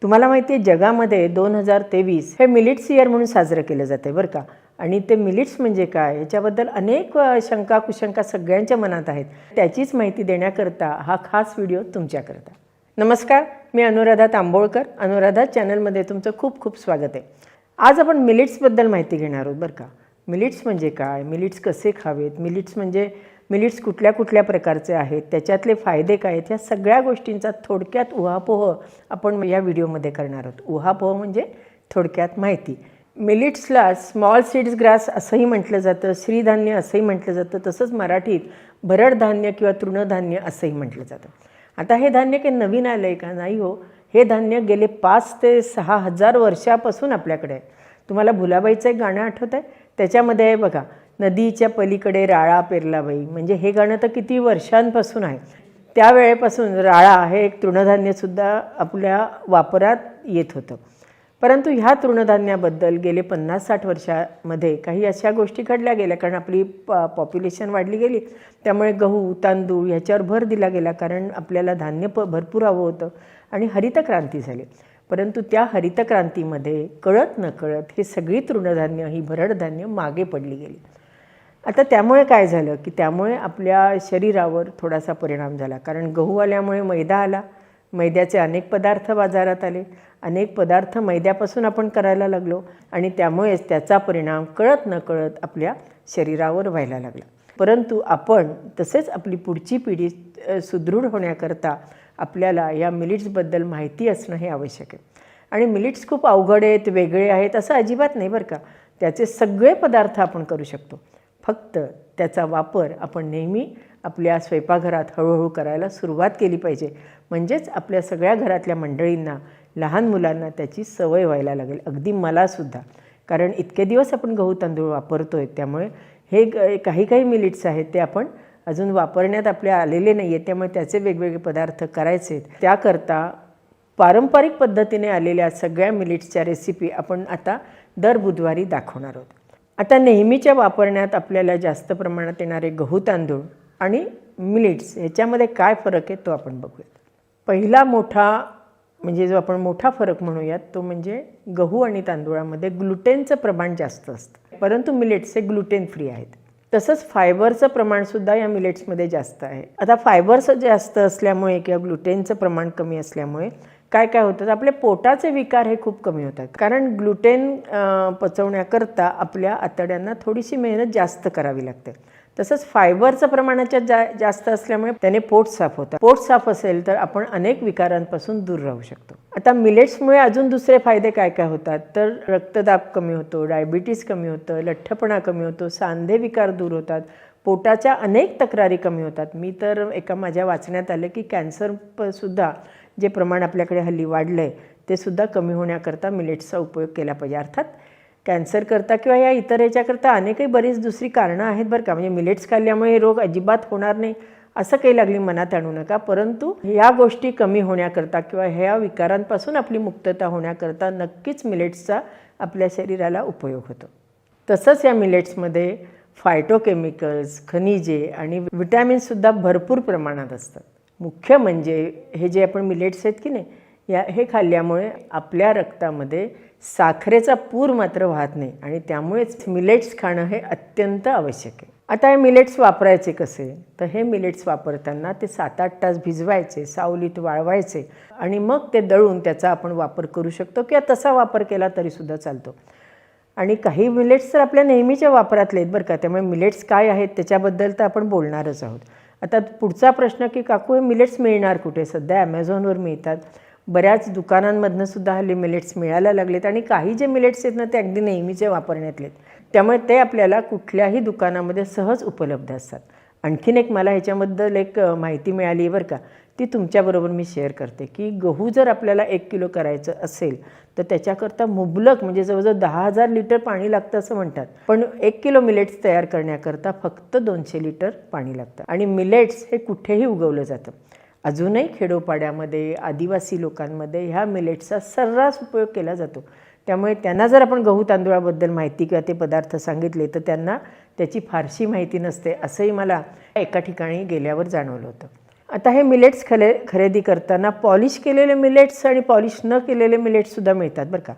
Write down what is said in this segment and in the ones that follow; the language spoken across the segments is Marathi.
तुम्हाला माहिती आहे जगामध्ये 2023 हे मिलिट्स इयर म्हणून साजरं केलं जाते बरं का. आणि ते मिलिट्स म्हणजे काय याच्याबद्दल अनेक शंका कुशंका सगळ्यांच्या मनात आहेत. त्याचीच माहिती देण्याकरता हा खास व्हिडिओ तुमच्याकरता. नमस्कार, मी अनुराधा तांबोळकर. अनुराधा चॅनलमध्ये तुमचं खूप खूप स्वागत आहे. आज आपण मिलिट्सबद्दल माहिती घेणार आहोत बरं का. मिलिट्स म्हणजे काय, मिलिट्स कसे खावेत, मिलिट्स कुठल्या कुठल्या प्रकारचे आहेत, त्याच्यातले फायदे काय आहेत, या सगळ्या गोष्टींचा थोडक्यात उहापोह आपण या व्हिडिओमध्ये करणार आहोत. उहापोह म्हणजे थोडक्यात माहिती. मिलिट्सला स्मॉल सीड्स ग्रास असंही म्हटलं जातं, श्रीधान्य असंही म्हटलं जातं, तसंच मराठीत भरड धान्य किंवा तृणधान्य असंही म्हटलं जातं. आता हे धान्य काही नवीन आलं आहे का? नाही हो. हे धान्य गेले 5 ते 6 हजार वर्षापासून आपल्याकडे आहे. तुम्हाला भुलाबाईचं एक गाणं आठवतं आहे? त्याच्यामध्ये आहे बघा, नदीच्या पलीकडे राळा पेरला बाई. म्हणजे हे गाणं तर किती वर्षांपासून आहे. त्यावेळेपासून राळा हे एक तृणधान्यसुद्धा आपल्या वापरात येत होतं. परंतु ह्या तृणधान्याबद्दल गेले 50-60 वर्षामध्ये काही अशा गोष्टी घडल्या गेल्या. कारण आपली पॉप्युलेशन वाढली गेली, त्यामुळे गहू तांदूळ ह्याच्यावर भर दिला गेला. कारण आपल्याला धान्य भरपूर हवं होतं आणि हरितक्रांती झाली. परंतु त्या हरितक्रांतीमध्ये कळत नकळत हे सगळी तृणधान्य ही भरडधान्य मागे पडली गेली. आता त्यामुळे काय झालं की त्यामुळे आपल्या शरीरावर थोडासा परिणाम झाला. कारण गहू आल्यामुळे मैदा आला, मैद्याचे अनेक पदार्थ बाजारात आले, अनेक पदार्थ मैद्यापासून आपण करायला लागलो आणि त्यामुळेच त्याचा परिणाम कळत नकळत आपल्या शरीरावर व्हायला लागला. परंतु आपण तसेच आपली पुढची पिढी सुदृढ होण्याकरता आपल्याला या मिलिट्सबद्दल माहिती असणं हे आवश्यक आहे. आणि मिलिट्स खूप अवघड आहेत, वेगळे आहेत असं अजिबात नाही बरं का. त्याचे सगळे पदार्थ आपण करू शकतो. फक्त त्याचा वापर आपण नेहमी आपल्या स्वयंपाकघरात हळूहळू करायला सुरुवात केली पाहिजे. म्हणजेच आपल्या सगळ्या घरातल्या मंडळींना, लहान मुलांना त्याची सवय व्हायला लागेल. अगदी मलासुद्धा. कारण इतके दिवस आपण गहू तांदूळ वापरतो आहे, त्यामुळे हे काही मिलिट्स आहेत ते आपण अजून वापरण्यात आपल्या आलेले नाही आहेत. त्यामुळे त्याचे वेगवेगळे पदार्थ करायचे आहेत. त्याकरता पारंपरिक पद्धतीने आलेल्या सगळ्या मिलिट्सच्या रेसिपी आपण आता दर बुधवारी दाखवणार आहोत. आता नेहमीच्या वापरण्यात आपल्याला जास्त प्रमाणात येणारे गहू तांदूळ आणि मिलिट्स ह्याच्यामध्ये काय फरक आहे तो आपण बघूयात. पहिला मोठा म्हणजे जो आपण मोठा फरक म्हणूयात तो म्हणजे गहू आणि तांदूळामध्ये ग्लुटेनचं प्रमाण जास्त असतं. परंतु मिलेट्स हे ग्लुटेन फ्री आहेत. तसंच फायबरचं प्रमाणसुद्धा या मिलेट्समध्ये जास्त आहे. आता फायबरचं जास्त असल्यामुळे किंवा ग्लुटेनचं प्रमाण कमी असल्यामुळे काय होतं, आपल्या पोटाचे विकार हे खूप कमी होतात. कारण ग्लुटेन पचवण्याकरता आपल्या आतड्यांना थोडीशी मेहनत जास्त करावी लागते. तसंच फायबरचं प्रमाणाच्या जास्त असल्यामुळे त्याने पोट साफ होतं. पोट साफ असेल तर आपण अनेक विकारांपासून दूर राहू शकतो. आता मिलेट्समुळे अजून दुसरे फायदे काय होतात तर रक्तदाब कमी होतो, डायबिटीस कमी होतं, लठ्ठपणा कमी होतो, सांधे विकार दूर होतात, पोटाच्या अनेक तक्रारी कमी होतात. मी तर एका माझ्या वाचण्यात आलं की कॅन्सरसुद्धा जे प्रमाण आपल्याकडे हल्ली वाढलं आहे ते सुद्धा कमी होण्याकरता मिलेट्सचा उपयोग केला पाहिजे. अर्थात कॅन्सरकरता किंवा या इतर ह्याच्याकरता अनेकही बरीच दुसरी कारणं आहेत बरं का. म्हणजे मिलेट्स खाल्ल्यामुळे हे रोग अजिबात होणार नाही असं काही लागली मनात आणू नका. परंतु ह्या गोष्टी कमी होण्याकरता किंवा ह्या विकारांपासून आपली मुक्तता होण्याकरता नक्कीच मिलेट्सचा आपल्या शरीराला उपयोग होतो. तसंच या मिलेट्समध्ये फायटोकेमिकल्स, खनिजे आणि विटॅमिन्ससुद्धा भरपूर प्रमाणात असतात. मुख्य म्हणजे हे जे आपण मिलेट्स आहेत की नाही, हे खाल्ल्यामुळे आपल्या रक्तामध्ये साखरेचा पूर मात्र वाहत नाही आणि त्यामुळेच मिलेट्स खाणं हे अत्यंत आवश्यक आहे. आता हे मिलेट्स वापरायचे कसे तर हे मिलेट्स वापरताना ते 7-8 तास भिजवायचे, सावलीत वाळवायचे आणि मग ते दळून त्याचा आपण वापर करू शकतो किंवा तसा वापर केला तरीसुद्धा चालतो. आणि काही मिलेट्स तर आपल्या नेहमीच्या वापरातले आहेत बरं का. त्यामुळे मिलेट्स काय आहेत त्याच्याबद्दल तर आपण बोलणारच आहोत. आता पुढचा प्रश्न की काकू हे मिलेट्स मिळणार कुठे? सध्या ॲमेझॉनवर मिळतात, बऱ्याच दुकानांमधनं सुद्धा हल्ली मिलेट्स मिळायला लागलेत आणि काही जे मिलेट्स आहेत ना ते अगदी नेहमीचे वापरण्यातले आहेत. त्यामुळे ते आपल्याला कुठल्याही दुकानामध्ये सहज उपलब्ध असतात. आणखीन एक मला ह्याच्याबद्दल एक माहिती मिळाली आहे बरं का, ती तुमच्याबरोबर मी शेअर करते की गहू जर आपल्याला 1 किलो करायचं असेल तर त्याच्याकरता मुबलक म्हणजे जवळजवळ 10,000 लिटर पाणी लागतं असं म्हणतात. पण 1 किलो मिलेट्स तयार करण्याकरता फक्त 200 लिटर पाणी लागतं. आणि मिलेट्स हे कुठेही उगवलं जातं. अजूनही खेडोपाड्यामध्ये, आदिवासी लोकांमध्ये ह्या मिलेट्सचा सर्रास उपयोग केला जातो. त्यामुळे त्यांना जर आपण गहू तांदूळाबद्दल माहिती किंवा ते पदार्थ सांगितले तर त्यांना त्याची फारशी माहिती नसते असंही मला एका ठिकाणी गेल्यावर जाणवलं होतं. आता हे मिलेट्स खरेदी करताना पॉलिश केलेले मिलेट्स आणि पॉलिश न केलेले मिलेट्ससुद्धा मिळतात बरं का,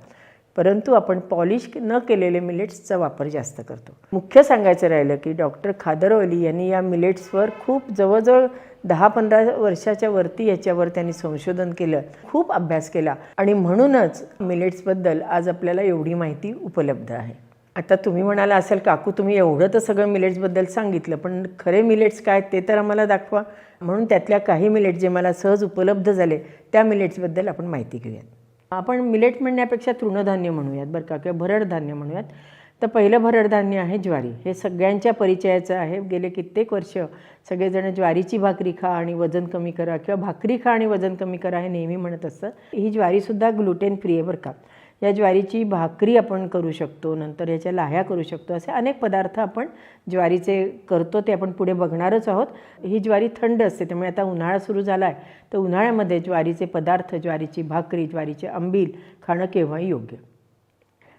परंतु आपण पॉलिश न केलेले मिलेट्सचा वापर जास्त करतो. मुख्य सांगायचं राहिलं की डॉक्टर खादरवली यांनी या मिलेट्सवर खूप जवळजवळ 10-15 वर्षाच्या वरती याच्यावर त्यांनी संशोधन केलं, खूप अभ्यास केला आणि म्हणूनच मिलेट्सबद्दल आज आपल्याला एवढी माहिती उपलब्ध आहे. आता तुम्ही म्हणाला असेल काकू तुम्ही एवढं तर सगळं मिलेट्सबद्दल सांगितलं, पण खरे मिलेट्स काय ते तर आम्हाला दाखवा. म्हणून त्यातल्या काही मिलेट्स जे मला सहज उपलब्ध झाले त्या मिलेट्सबद्दल आपण माहिती घेऊयात. आपण मिलेट म्हणण्यापेक्षा तृणधान्य म्हणूयात बरं का, किंवा भरड धान्य म्हणूयात. तर पहिलं भरड धान्य आहे ज्वारी. हे सगळ्यांच्या परिचयाचं आहे. गेले कित्येक वर्ष सगळेजण ज्वारीची भाकरी खा आणि वजन कमी करा किंवा भाकरी खा आणि वजन कमी करा हे नेहमी म्हणत असतं. ही ज्वारीसुद्धा ग्लुटेन फ्री आहे बरं का. या ज्वारीची भाकरी आपण करू शकतो, नंतर याच्या लाह्या करू शकतो. असे अनेक पदार्थ आपण ज्वारीचे करतो, ते आपण पुढे बघणारच आहोत. ही ज्वारी थंड असते, त्यामुळे आता उन्हाळा सुरू झाला आहे तर उन्हाळ्यामध्ये ज्वारीचे पदार्थ, ज्वारीची भाकरी, ज्वारीचे आंबील खाणं केव्हाही योग्य.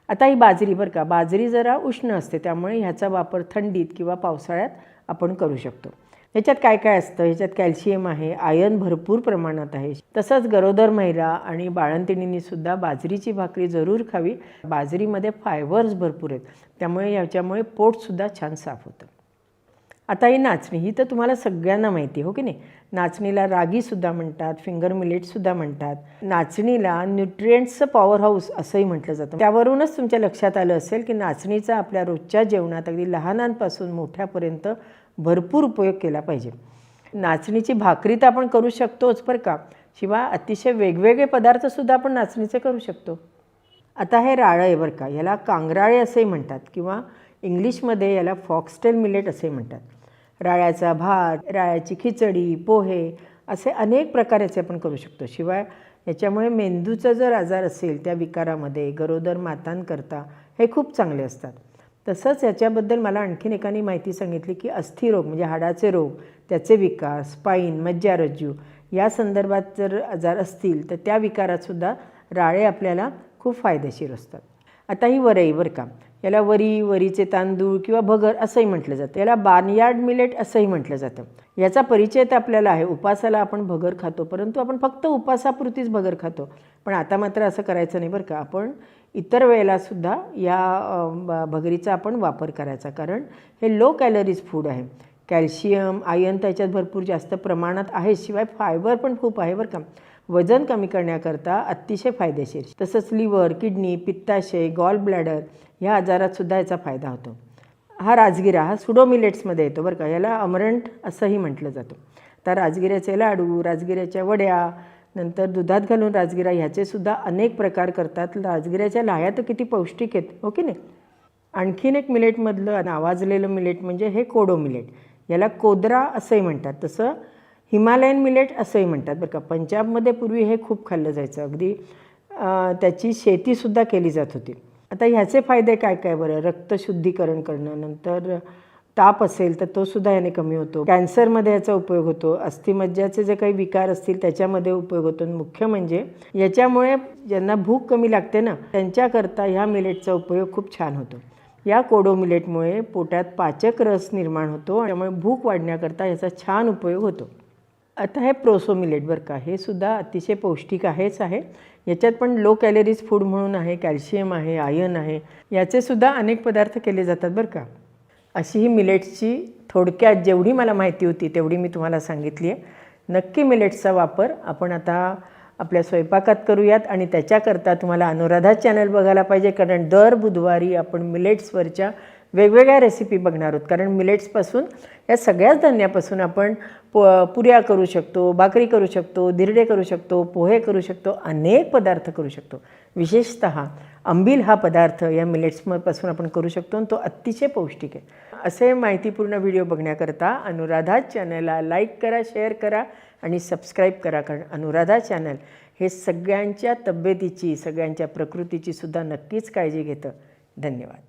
आता ही बाजरी बरं का, बाजरी जरा उष्ण असते, त्यामुळे ह्याचा वापर थंडीत किंवा पावसाळ्यात आपण करू शकतो. ह्याच्यात काय काय असतं, ह्याच्यात कॅल्शियम आहे, आयर्न भरपूर प्रमाणात आहे. तसंच गरोदर महिला आणि बाळंतिणींनीसुद्धा बाजरीची भाकरी जरूर खावी. बाजरीमध्ये फायबर्स भरपूर आहेत, त्यामुळे ह्याच्यामुळे पोटसुद्धा छान साफ होतं. आता ही नाचणी, ही तर तुम्हाला सगळ्यांना माहिती हो की नाही. नाचणीला रागीसुद्धा म्हणतात, फिंगर मिलेटसुद्धा म्हणतात. नाचणीला न्यूट्रिएंट्सचं पॉवर हाऊस असंही म्हटलं जातं. त्यावरूनच तुमच्या लक्षात आलं असेल की नाचणीचा आपल्या रोजच्या जेवणात अगदी लहानांपासून मोठ्यापर्यंत भरपूर उपयोग केला पाहिजे. नाचणीची भाकरी तर आपण करू शकतोच बरं का, शिवाय अतिशय वेगवेगळे पदार्थसुद्धा आपण नाचणीचे करू शकतो. आता हे राळं आहे बरं का, याला कांगराळे असेही म्हणतात किंवा इंग्लिशमध्ये याला फॉक्सटेल मिलेट असे म्हणतात. राळ्याचा भात, राळ्याची खिचडी, पोहे असे अनेक प्रकार याचे आपण करू शकतो. शिवाय याच्यामुळे मेंदूचा जर आजार असेल त्या विकारामध्ये गरोदर मातांकरता हे खूप चांगले असतात. तसंच याच्याबद्दल मला आणखीन एकाने माहिती सांगितली की अस्थिरोग म्हणजे हाडाचे रोग, त्याचे विकार, स्पाईन, मज्जारज्जू या संदर्भात जर आजार असतील तर त्या विकारातसुद्धा राळे आपल्याला खूप फायदेशीर असतात. आता ही वरई बरं का, याला वरी, वरीचे तांदूळ किंवा भगर असंही म्हटलं जातं. याला बार्नयार्ड मिलेट असंही म्हटलं जातं. याचा परिचय तर आपल्याला आहे. उपासाला आपण भगर खातो, परंतु आपण फक्त उपासापुरतीच भगर खातो. पण आता मात्र असं करायचं नाही बरं का. आपण इतर वेळेलासुद्धा या भगरीचा आपण वापर करायचा, कारण हे लो कॅलरीज फूड आहे. कॅल्शियम, आयर्न त्याच्यात भरपूर जास्त प्रमाणात आहे, शिवाय फायबर पण खूप आहे बरं का. वजन कमी करण्याकरता अतिशय फायदेशीर. तसंच लिव्हर, किडनी, पित्ताशय, गॉल ब्लॅडर ह्या आजारातसुद्धा याचा फायदा होतो. हा राजगिरा, हा सुडो मिलेट्समध्ये येतो बरं का. याला अमरंट असंही म्हटलं जातं. तर राजगिऱ्याचे लाडू, राजगिऱ्याच्या वड्या, नंतर दुधात घालून राजगिरा ह्याचेसुद्धा अनेक प्रकार करतात. राजगिऱ्याच्या लाह्या तर किती पौष्टिक आहेत हो की नाही. आणखीन एक मिलेटमधलं नावाजलेलं मिलेट म्हणजे हे कोडो मिलेट. याला कोदरा असंही म्हणतात, तसं हिमालयन मिलेट असंही म्हणतात बरं का. पंजाबमध्ये पूर्वी हे खूप खाल्लं जायचं, अगदी त्याची शेतीसुद्धा केली जात होती. आता ह्याचे फायदे काय काय बरं, रक्तशुद्धीकरण करणं, नंतर ताप असेल तर तोसुद्धा याने कमी होतो. कॅन्सरमध्ये याचा उपयोग होतो. अस्थिमज्जाचे जे काही विकार असतील त्याच्यामध्ये उपयोग होतो. मुख्य म्हणजे याच्यामुळे ज्यांना भूक कमी लागते ना त्यांच्याकरता ह्या मिलेटचा उपयोग खूप छान होतो. या कोडो मिलेटमुळे पोटात पाचक रस निर्माण होतो, त्यामुळे भूक वाढण्याकरता याचा छान उपयोग होतो. आता हे प्रोसो मिलेट बरं का, हे सुद्धा अतिशय पौष्टिक आहेच आहे. याच्यात पण लो कॅलरीज फूड म्हणून आहे, कॅल्शियम आहे, आयर्न आहे. याचेसुद्धा अनेक पदार्थ केले जातात बरं का. अशी ही मिलेट्सची थोडक्यात जेवढी मला माहिती होती तेवढी मी तुम्हाला सांगितली आहे. नक्की मिलेट्सचा वापर आपण आता आपल्या स्वयंपाकात करूयात आणि त्याच्याकरता तुम्हाला अनुराधा चॅनल बघायला पाहिजे, कारण दर बुधवारी आपण मिलेट्सवरच्या वेगवेगळ्या रेसिपी बघणार आहोत. कारण मिलेट्सपासून या सगळ्याच धान्यापासून आपण पुऱ्या करू शकतो, भाकरी करू शकतो, धिरडे करू शकतो, पोहे करू शकतो, अनेक पदार्थ करू शकतो. विशेषतः आंबील हा पदार्थ या मिलेट्सपासून आपण करू शकतो आणि तो अतिशय पौष्टिक आहे. असे माहितीपूर्ण व्हिडिओ बघण्याकरता अनुराधा चॅनलला लाईक करा, शेअर करा आणि सबस्क्राईब करा. कारण अनुराधा चॅनल हे सगळ्यांच्या तब्येतीची, सगळ्यांच्या प्रकृतीची सुद्धा नक्कीच काळजी घेतं. धन्यवाद.